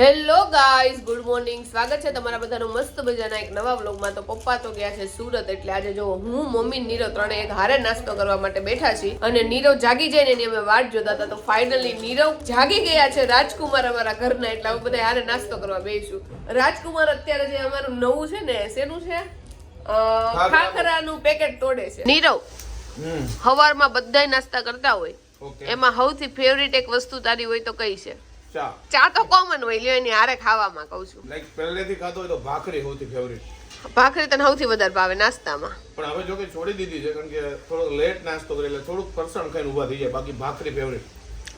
Hello guys, good morning. સ્વાગત છે તમારા બધાનું મસ્ત મજાના એક નવા વ્લોગમાં. તો પપ્પા તો ગયા છે સુરત, એટલે આજે જો હું મમ્મી નીરવ ત્રણે એક હારે નાસ્તો કરવા માટે બેઠા છીએ અને નીરવ જાગી જાય ને એની અમે વાટ જોતા હતા. તો ફાઇનલી નીરવ જાગી ગયા છે. રાજકુમાર અમારા ઘરના, એટલે અમે બધા હારે નાસ્તો કરવા બેસીશું. રાજકુમાર અત્યારે જે અમારું નવું છે ને, શેનું છે, ખાખરાનું પેકેટ તોડે છે. નીરવ સવારમાં બધાય નાસ્તા કરતા હોય, એમાં સૌથી ફેવરિટ એક વસ્તુ તારી હોય તો કઈ છે? ચા તો કોમન હોય, લ્યો એની હારે ખાવામાં કહું છું. લાઈક પહેલેથી ખાતો હોય તો ભાખરી સૌથી ફેવરિટ. ભાખરી તને સૌથી વધારે ભાવે નાસ્તામાં? પણ હવે જો કે છોડી દીધી છે, કારણ કે થોડો લેટ નાસ્તો કરે એટલે થોડુંક પરસણ ખાઈને ઊભા થઈ જાય. બાકી ભાખરી ફેવરિટ.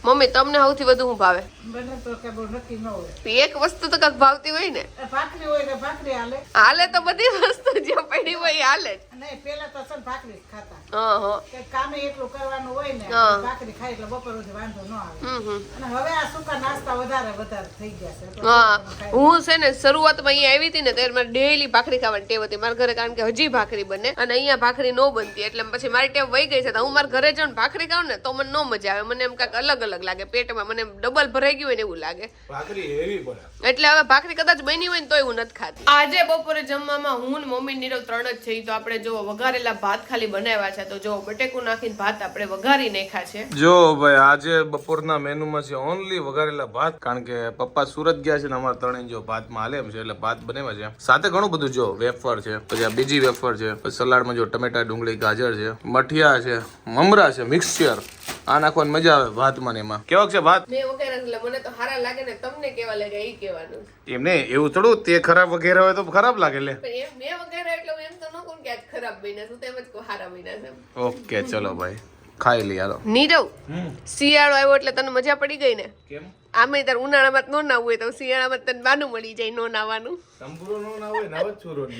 મમ્મી તમને સૌથી વધુ શું ભાવે? બને તો કે બહુ નક્કી ન હોય. એક વસ્તુ તો કઈક ભાવતી હોય ને. ભાખરી હોય કે ભાખરી હાલે. હાલે તો બધી વસ્તુ જે પડી હોય એ હાલે જ. નહીં, પેલા તો અસલ ભાખરી જ ખાતા. હા હા. કે કામે એટલું કરવાનું હોય ને, ભાખરી ખાય એટલે બપોર સુધી વાંધો ન આવે. અને હવે આ સૂકા નાસ્તા વધારે થઈ ગયા છે. હા, હું છે ને શરૂઆતમાં અહીંયા આવી હતી ને ત્યારે મારે ડેઈલી ભાખરી ખાવાની ટેવ હતી મારા ઘરે, કારણ કે હજી ભાખરી બને અને અહીંયા ભાખરી ન બનતી, એટલે પછી મારી ટેવ વહી ગઈ છે. તો હું મારા ઘરે જાઉં ભાખરી ખાઉં ને તો મને ન મજા આવે, મને એમ કાંઈક અલગ અલગ લાગે પેટમાં, મને ડબલ ભરાઈ ગયું હોય ને એવું લાગે. ભાખરી હેવી પડે, એટલે હવે ભાખરી કદાચ બની હોય ને તોય હું નથી ખાતી. આજે બપોરે જમવામાં હું ને મમ્મી નીરવ ત્રણ જ છે. તો આપણે જો વઘારેલા ભાત ખાલી બનાવ્યા છે. તો જો બટેકું નાખીને ભાત આપણે વઘારી નાખ્યા છે. જો ભાઈ આજે બપોરના મેનુમાં છે ઓનલી વઘારેલા ભાત, કારણ કે પપ્પા સુરત ગયા છે ને અમારા ત્રણેય જો ભાતમાં હાલે એમ છે, એટલે ભાત બનાવ્યા છે. સાથે ઘણું બધું જો વેફર છે, પછી આ બીજી વેફર છે, પછી સલાડમાં જો ટમેટા, ડુંગળી, ગાજર છે, મઠિયા છે, મમરા છે, મિક્સચર. આ નાખવાની મજા આવે ભાતમાં ને એમાં. કેવાક છે ભાત? મેં વઘાર્યા એટલે મને તો સારા લાગે ને, તમને કેવા લાગે એ કહેવાનું. એમ ને, એવું થોડું તે ખરાબ વગેરે હોય તો ખરાબ લાગે. લે એમ મેં વઘાર્યા એટલે એમ તો ન કહું કે આજ ખરાબ બન્યા, હું તો એમ જ કહું સારા બન્યા છે. ઓકે ચલો ભાઈ, ખાઈ લઈએ હાલો. નીરવ, શિયાળો આવ્યો એટલે તને મજા પડી ગઈ ને? કેમ? આમે તાર ઉનાળામાં નો નાવું હોય તો શિયાળામાં તને બાનું મળી જાય નો નાવાનું. સંપૂર્ણ નો ના હોય, નાવ જ છું રોજ.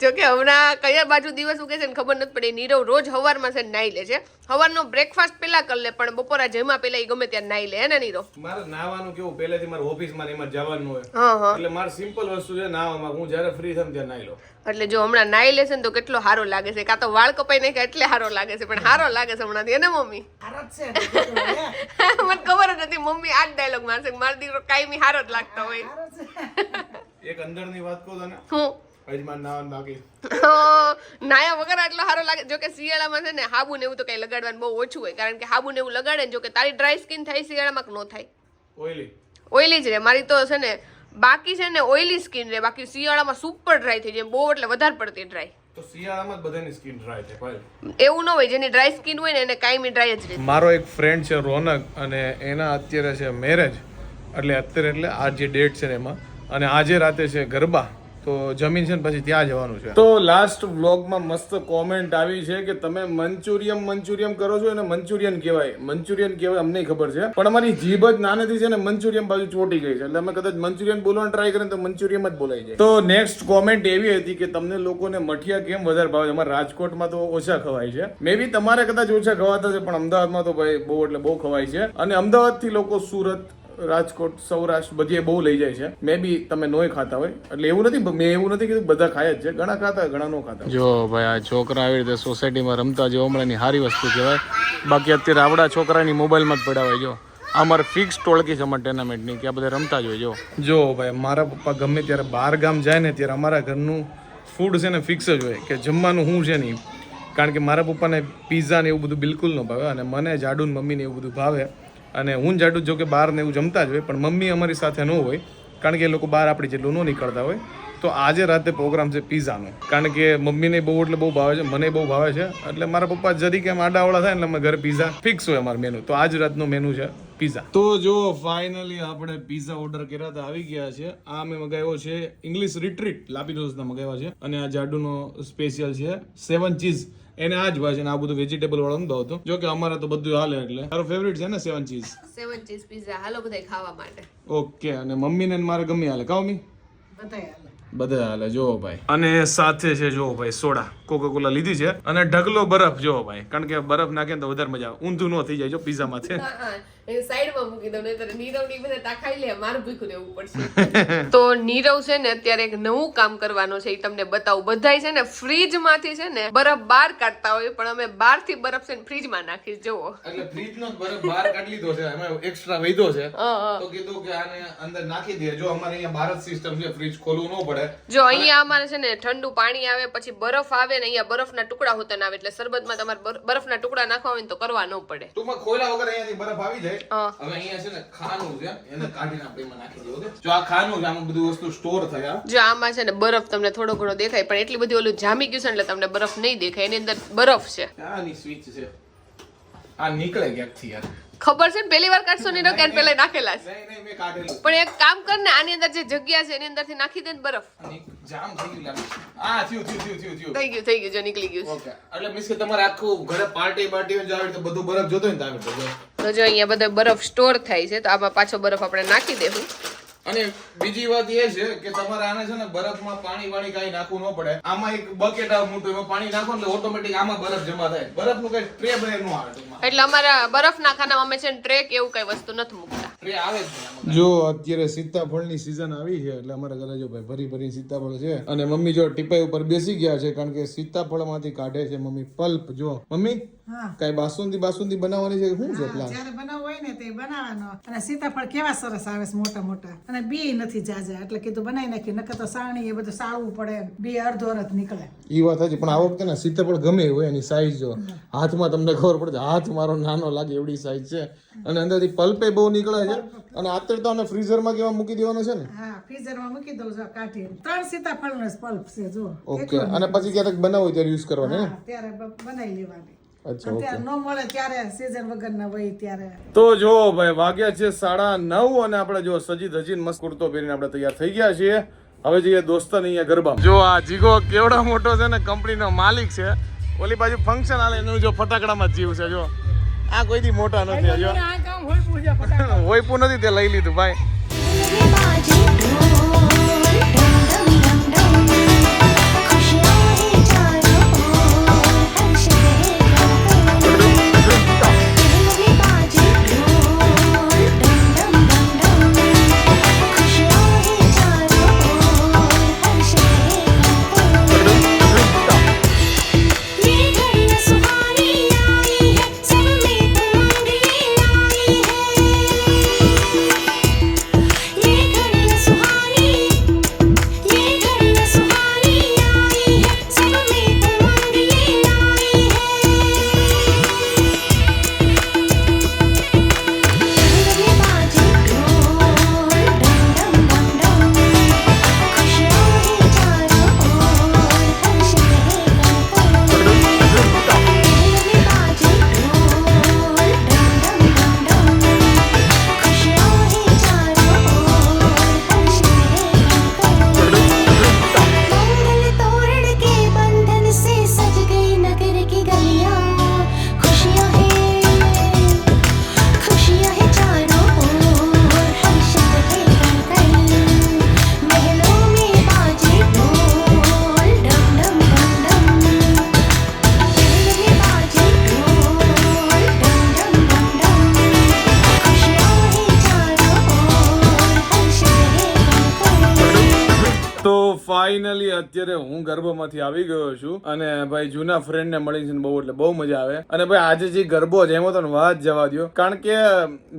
જો કે હમણાં કયા બાજુ દિવસ ઉગે છે ને ખબર નથી પડી. નીરવ રોજ સવારમાં છે નાઈ લે છે. સવારનો બ્રેકફાસ્ટ પેલા કરી લે, પણ બપોરા જમવા પેલા એ ગમે ત્યાં નાઈ લે, હે ને નીરવ? મારે નાવાનું કેવું, પહેલેથી મારે ઓફિસમાં ને એમાં જવાનું હોય, હા. એટલે મારે સિમ્પલ વસ્તુ છે નાવામાં. હું જ્યારે ફ્રી થમ ત્યાં નાઈ લો. એટલે જો હમણાં નાઈ લેશે ને તો કેટલો સારો લાગે છે. કાં તો વાળ કપાઈ નાખે એટલે સારો લાગે છે, પણ સારો લાગે છે હમણાંથી, એને મમ્મી? હારો જ છે. મને ખબર જ નથી મમ્મી આ જ ડાયલોગ મારશે. મારો દીકરો કાયમી સારો જ લાગતો હોય. હારો છે. એક અંદરની વાત કહું તને, હું હજી મારે નાવાનું બાકી. નાયા વગર આટલો સારો લાગે. જો કે શિયાળામાં છે ને હાબુ ને એવું તો કઈ લગાડવાનું બહુ ઓછું હોય, કારણ કે હાબુ ને એવું લગાડે ને, જો કે તારી ડ્રાય સ્કિન થાય શિયાળામાં કે ન થાય? ઓઈલી ઓઈલી જ રહે. મારી તો છે ને બાકી છે ને ઓઈલી સ્કિન રહે, બાકી શિયાળામાં સુપર ડ્રાય થઈ જાય, બહુ એટલે વધારે પડતી ડ્રાય. તો શિયાળામાં જ બધાની સ્કિન ડ્રાય થાય ભાઈ. એવું ન હોય, જેની ડ્રાય સ્કિન હોય ને એને કાયમી ડ્રાય જ રહે. મારો એક ફ્રેન્ડ છે રોનક, અને એના અત્યારે છે મેરેજ, એટલે આ જે ડેટ છે ને એમાં, અને આજે રાતે છે ગરબા. તો જમીન છે ને પછી ત્યાં જવાનું છે. તો લાસ્ટ વ્લોગમાં મસ્ત કોમેન્ટ આવી છે કે તમે મંચુરિયમ કરો છો, એને મંચુરિયન કહેવાય. મંચુરિયન કહેવાય અમને ખબર છે, પણ અમારી જીભ જ નાનેથી છે ને મંચુરિયન બાજુ ચોટી ગઈ છે, એટલે અમે કદાચ મંચુરિયન બોલવાનું ટ્રાય કરીએ તો મંચુરિયમ જ બોલાઈ જાય. તો નેક્સ્ટ કોમેન્ટ એવી હતી કે તમને લોકોને મઠિયા કેમ વધારે ભાવે? અમારા રાજકોટમાં તો ઓછા ખવાય છે, મે બી તમારે કદાચ ઓછા ખવાતા છે, પણ અમદાવાદમાં તો ભાઈ બહુ એટલે બહુ ખવાય છે. અને અમદાવાદથી લોકો સુરત, રાજકોટ, સૌરાષ્ટ્ર બધે બહુ લઈ જાય છે. મે બી તમે નોય ખાતા હોય, એટલે એવું નથી, મેં એવું નથી કીધું બધા ખાય જ છે, ઘણા ખાતા, ઘણા નો ખાતા. જો ભાઈ આ છોકરા આવી રીતે સોસાયટીમાં રમતા જો હમણાંની સારી વસ્તુ કહેવાય. બાકી અત્યારે આવડા છોકરાની મોબાઈલમાં જ પડ્યા હોય. જો અમારે ફિક્સ ટોળકી છે અમારા ટુર્નામેન્ટની, કે આ બધા રમતા જ હોય. જો ભાઈ મારા પપ્પા ગમે ત્યારે બહાર ગામ જાય ને ત્યારે અમારા ઘરનું ફૂડ છે ને ફિક્સ જ હોય, કે જમવાનું હું છે નહીં. કારણ કે મારા પપ્પાને પીઝા ને એવું બધું બિલકુલ ન ભાવે, અને મને જાડુ ને મમ્મીને એવું બધું ભાવે. અને હું જાડું જો કે બહાર ને એવું જમતા જ હોય, પણ મમ્મી અમારી સાથે ન હોય, કારણ કે એ લોકો બહાર આપણી જેટલું ન નીકળતા હોય. તો આજે રાતે પ્રોગ્રામ છે પીઝાનો, કારણ કે મમ્મીને બહુ એટલે બહુ ભાવે છે, મને બહુ ભાવે છે, એટલે મારા પપ્પા જરી કે આડાવાળા થાય એટલે અમે ઘરે પીઝા ફિક્સ હોય અમારું મેનુ. તો આજ રાતનું મેનુ છે પીઝા. તો જો ફાઇનલી આપણે પીઝા ઓર્ડર કર્યા હતા, આવી ગયા છે. આ મેં મગાવ્યો છે ઇંગ્લિશ રિટ્રીટ, લાપીનોઝના મગાવ્યા છે, અને આ જાડુનો સ્પેશિયલ છે 7 ચીઝ. એને આ જ ભાવે છે, ને આ બધું વેજીટેબલ વાળો નતો હતો. જો કે અમારે તો બધું હાલે, એટલે મારો ફેવરિટ છે ને 7 ચીઝ. 7 ચીઝ પિઝા હાલો બધા ખાવા માટે. ઓકે, અને મમ્મીને મારે ગમે હાલે. કાવ મી બધાય હાલે. બધા હાલે. જો ભાઈ, અને સાથે છે જો ભાઈ સોડા, કોકા-કોલા લીધી છે, અને ઢગલો બરફ. જો ભાઈ, કારણ કે બરફ નાખે તો વધારે મજા આવે, ઊંધું ન થઈ જાય જો પીઝામાં છે. એ સાઈડમાં મૂકી દઉં નહીતર નીરવ ની બધા તા ખાઈ લે મારું ભૂખ્યું રહેવું પડશે તો નીરવ છે ને અત્યારે એક નવું કામ કરવાનું છે એ તમને બતાવું બધાય છે ને ફ્રીજ માંથી છે ને બરફ બહાર કાઢતા હોય પણ અમે બહાર થી બરફ છે ને ફ્રીજ માં નાખી જુઓ એટલે ફ્રીજ નો બરફ બહાર કાઢી લીધો છે એમાં એક્સ્ટ્રા વધ્યો છે તો કીધું કે આને અંદર નાખી દે જો અમારે અહીંયા ભારત સિસ્ટમ છે ફ્રીજ ખોલવું ન પડે જો અહીંયા અમારે છે ને ઠંડુ પાણી આવે પછી બરફ આવે ને અહીંયા બરફના ટુકડા હોતા ના આવે એટલે શરબતમાં તમારે બરફના ટુકડા નાખવા હોય ને તો કરવા ન પડે ટૂંકમાં ખોલ્યા વગર અહીંયાથી બરફ આવી જાય હવે અહીંયા છે ને ખાનું છે એને કાઢીને આપણે એમાં નાખી દઈએ જો આ ખાનું છે આમાં બધું વસ્તુ સ્ટોર થયા જો આમાં છે ને બરફ તમને થોડો ઘણો દેખાય પણ એટલી બધી ઓલું જામી ગયું છે એટલે તમને બરફ નહીં દેખાય એની અંદર બરફ છે આની સ્વિચ છે આ નીકળે ક્યાંકથી યાર ખબર છે ને પહેલી વાર કાઢશો ને કે પહેલા નાખેલા છે નહીં મેં કાઢેલું પણ એક કામ કર ને આની અંદર જે જગ્યા છે એની અંદરથી નાખી દે ને બરફ જામ થઈ ગયું લાગે થયું થઈ ગયું જો નીકળી ગયું ઓકે એટલે મીન્સ કે તમારે આખું ઘરે પાર્ટી જાવે તો બધું બરફ જોતો ને તાવે તો જો અહીંયા બધો બરફ સ્ટોર થાય છે તો આમાં પાછો બરફ આપણે નાખી દેવું અને બીજી વાત એ છે કે તમારે આને છે ને બરફમાં પાણી કાંઈ નાખવું ન પડે આમાં એક બકેટ આવે મોટું એમાં પાણી નાખો એટલે ઓટોમેટિક આમાં બરફ જમા થાય બરફનું કઈ ટ્રે બને ન આવે ટૂંકમાં એટલે અમારા બરફના ખાનામાં અમે છે ને ટ્રેક એવું કઈ વસ્તુ નથી મૂકતા ટ્રે આવે જ નહીં જો અત્યારે સીતાફળની સીઝન આવી છે એટલે અમારા ઘરે જો ભાઈ ભરી સીતાફળ છે અને મમ્મી જો ટીપાઈ ઉપર બેસી ગયા છે કારણ કે સીતાફળમાંથી કાઢે છે મમ્મી પલ્પ જો મમ્મી કઈ બાસુંદી બનાવવાની છે શું છે પ્લાન જ્યારે બનાવવું હોય ને તે બનાવવાનો અને સીતાફળ કેવા સરસ આવે છે મોટા મોટા અને બી નથી જાજા એટલે કીધું બનાવી નાખ્યું નકર તો સાણી એ બધું સાળવું પડે બી અડધો અડધ નીકળે ઈ વાત હતી પણ આ વખતે ને સીતાફળ ગમે હોય એની સાઈઝ જો હાથમાં તમને ખબર પડે હાથ મારો નાનો લાગે એવડી સાઈઝ છે અને અંદરથી પલ્પે બહુ નીકળે છે અને અત્યારે તો આને ફ્રીઝરમાં કેવા મૂકી દેવાનો છે ને હા ફ્રીઝરમાં મૂકી દઉં જો કાઢી 3 સીતાફળનો પલ્પ છે જો ઓકે અને પછી ક્યારેક બનાવો ત્યારે યુઝ કરવાનો ને ત્યારે બનાવી લેવાની અચ્છા અત્યારે ન મળે ત્યારે સીઝન વગરના હોય ત્યારે તો જો ભાઈ વાગ્યા છે 9:30 અને આપણે જો સજી ધજીન મસ્ત કુર્તો પહેરીને આપણે તૈયાર થઈ ગયા છીએ હવે જઈએ દોસ્તાને અહીંયા ગરબા જો આ જીગો કેવડો મોટો છે ને કંપનીનો માલિક છે ઓલી બાજુ ફંક્શન હાલે એનું જો ફટાકડામાં જીવ છે જો આ કોઈ દી મોટા નથી જો હોયપું નથી તે લઈ લીધું ભાઈ ફાઇનલી અત્યારે હું ગરબામાંથી આવી ગયો છું અને ભાઈ જૂના ફ્રેન્ડ ને મળી છે બહુ એટલે બહુ મજા આવે અને ભાઈ આજે જે ગરબો છે એમાં તો વાત જવા દો કારણ કે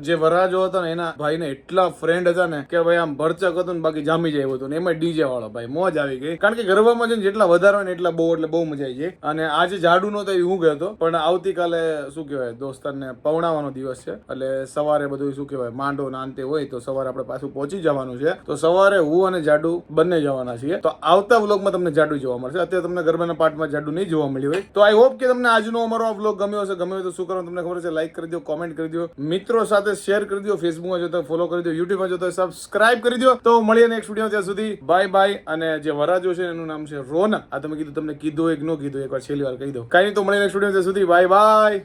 જે વરરાજો હતો ને એના ભાઈ ને એટલા ફ્રેન્ડ હતા ને કે ભાઈ આમ ભરચક હતું ને બાકી જામી જાય હતું ને એમાં ડીજે વાળો ભાઈ મોજ આવી ગઈ કારણ કે ગરબામાં છે જેટલા વધારે હોય ને એટલા બહુ એટલે બહુ મજા આવી જાય અને આજે જાડુ નો તો હું ગયો હતો પણ આવતીકાલે શું કહેવાય દોસ્તારને પવણાવવાનો દિવસ છે એટલે સવારે બધું શું કહેવાય માંડો નાનતે હોય તો સવારે આપણે પાછું પહોંચી જવાનું છે તો સવારે હું અને જાડુ બંને જવાના છીએ તો આવતા વ્લોગમાં તમને જાડુ જોવા મળશે અત્યારે તમને ગરબાના પાર્ટમાં જાડુ નહીં જોવા મળ્યું હોય તો આઈ હોપ કે તમને આજનો અમારો આ વ્લોગ ગમ્યો હશે ગમ્યો તો શું કરવાનું તમને ખબર છે લાઈક કરી દો કોમેન્ટ કરી દો મિત્રો સાથે શેર કરી દો ફેસબુકમાં જોતો ફોલો કરી દો યુટ્યુબમાં જોતો સબસ્ક્રાઇબ કરી દો તો મળીએ નેક્સ્ટ વિડીયો ત્યાં સુધી બાય બાય અને જે વરાજો છે એનું નામ છે રોનક આ તમે કીધું તમને કીધું એક ન કીધું એકવાર છેલ્લી વાર કહી દો કઈ નહીં તો મળીએ નેક્સ્ટ વિડીયો ત્યાં સુધી બાય બાય